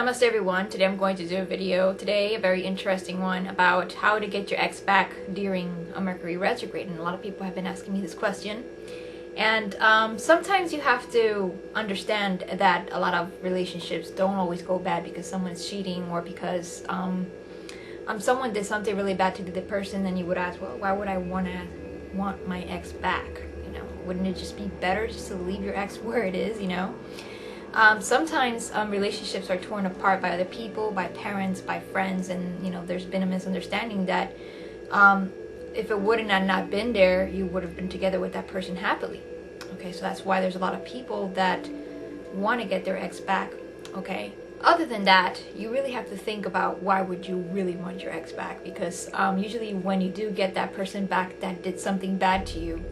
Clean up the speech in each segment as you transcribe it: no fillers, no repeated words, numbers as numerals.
Namaste everyone. Today I'm going to do a video today, a very interesting one, about how to get your ex back during a Mercury retrograde. And a lot of people have been asking me this question. And sometimes you have to understand that a lot of relationships don't always go bad because someone's cheating or because someone did something really bad to the person. Then you would ask, well, why would I want my ex back? You know, wouldn't it just be better just to leave your ex where it is, you know? Sometimes relationships are torn apart by other people, by parents, by friends, and you know there's been a misunderstanding that if it would have not been there, you would have been together with that person happily. Okay, so that's why there's a lot of people that want to get their ex back. Okay, other than that, you really have to think about why would you really want your ex back, because usually when you do get that person back that did something bad to you,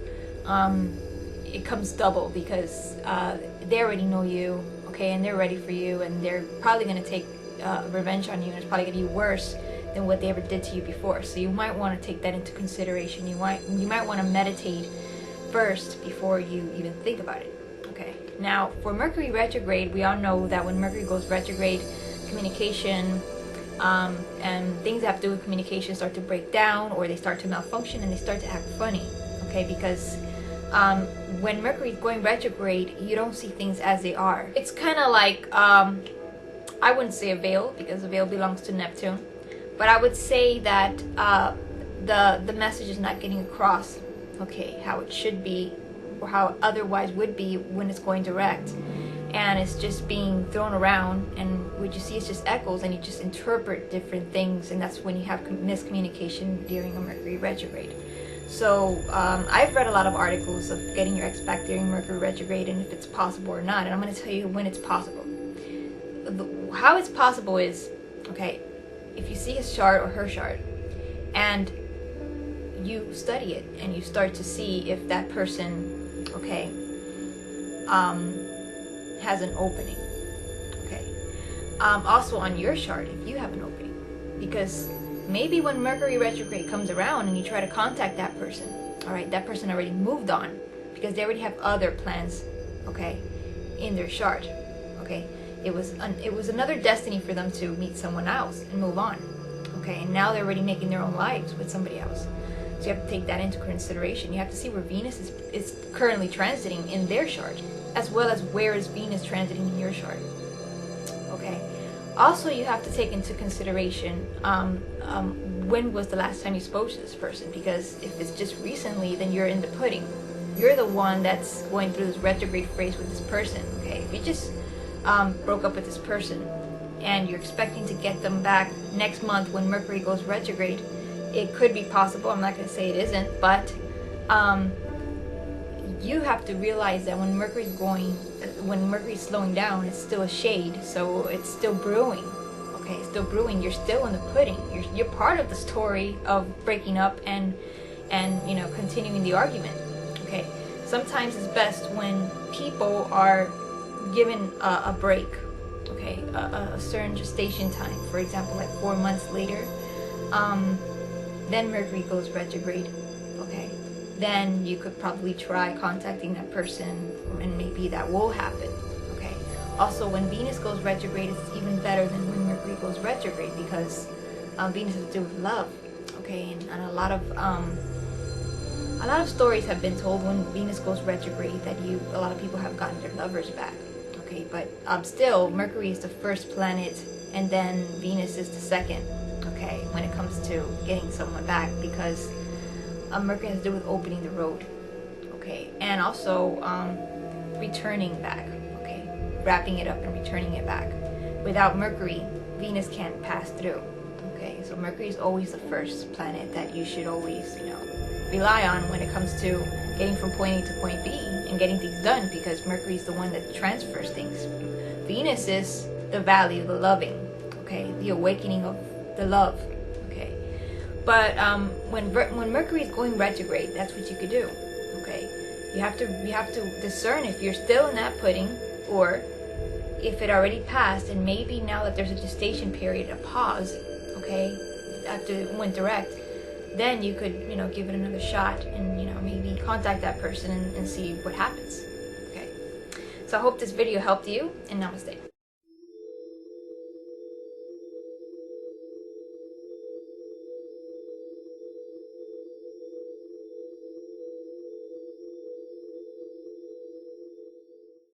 it comes double because they already know you, okay, and they're ready for you, and they're probably going to take revenge on you, and it's probably going to be worse than what they ever did to you before. So you might want to take that into consideration. You might want to meditate first before you even think about it. Okay, now for Mercury retrograde, we all know that when Mercury goes retrograde, communication and things that have to do with communication start to break down, or they start to malfunction and they start to act funny. Okay, because when Mercury is going retrograde, you don't see things as they are. It's kind of like, I wouldn't say a veil, because a veil belongs to Neptune, but I would say that the message is not getting across, okay, how it should be, or how it otherwise would be when it's going direct. And it's just being thrown around, and what you see is just echoes, and you just interpret different things, and that's when you have miscommunication during a Mercury retrograde. So I've read a lot of articles of getting your ex back during Mercury retrograde and if it's possible or not, and I'm going to tell you when it's possible. How it's possible is, okay, if you see his chart or her chart and you study it and you start to see if that person, okay, has an opening, okay. Also on your chart, if you have an opening, because maybe when Mercury retrograde comes around and you try to contact that person, all right, that person already moved on because they already have other plans, okay, in their chart, okay. It was another destiny for them to meet someone else and move on, okay, and now they're already making their own lives with somebody else. So you have to take that into consideration. You have to see where Venus is currently transiting in their chart, as well as where is Venus transiting in your chart, okay. Also, you have to take into consideration when was the last time you spoke to this person, because if it's just recently, then you're in the pudding. You're the one that's going through this retrograde phase with this person, okay? If you just broke up with this person and you're expecting to get them back next month when Mercury goes retrograde, it could be possible. I'm not going to say it isn't, but you have to realize that when Mercury's slowing down, it's still a shade, so it's still brewing. Okay, it's still brewing. You're still in the pudding. You're part of the story of breaking up and you know, continuing the argument. Okay, sometimes it's best when people are given a break. Okay, a certain gestation time. For example, like 4 months later, then Mercury goes retrograde. Okay. Then you could probably try contacting that person, and maybe that will happen, okay? Also, when Venus goes retrograde, it's even better than when Mercury goes retrograde, because Venus has to do with love, okay? And a lot of stories have been told when Venus goes retrograde that a lot of people have gotten their lovers back, okay? But still, Mercury is the first planet, and then Venus is the second, okay, when it comes to getting someone back, because Mercury has to do with opening the road, okay, and also returning back, okay, wrapping it up and returning it back. Without Mercury, Venus can't pass through, okay, so Mercury is always the first planet that you should always, you know, rely on when it comes to getting from point A to point B and getting things done, because Mercury is the one that transfers things. Venus is the valley of the loving, okay, the awakening of the love. But when Mercury is going retrograde, that's what you could do. Okay, you have to discern if you're still in that pudding, or if it already passed, and maybe now that there's a gestation period, a pause. Okay, after it went direct, then you could, you know, give it another shot, and you know, maybe contact that person and see what happens. Okay, so I hope this video helped you, and namaste.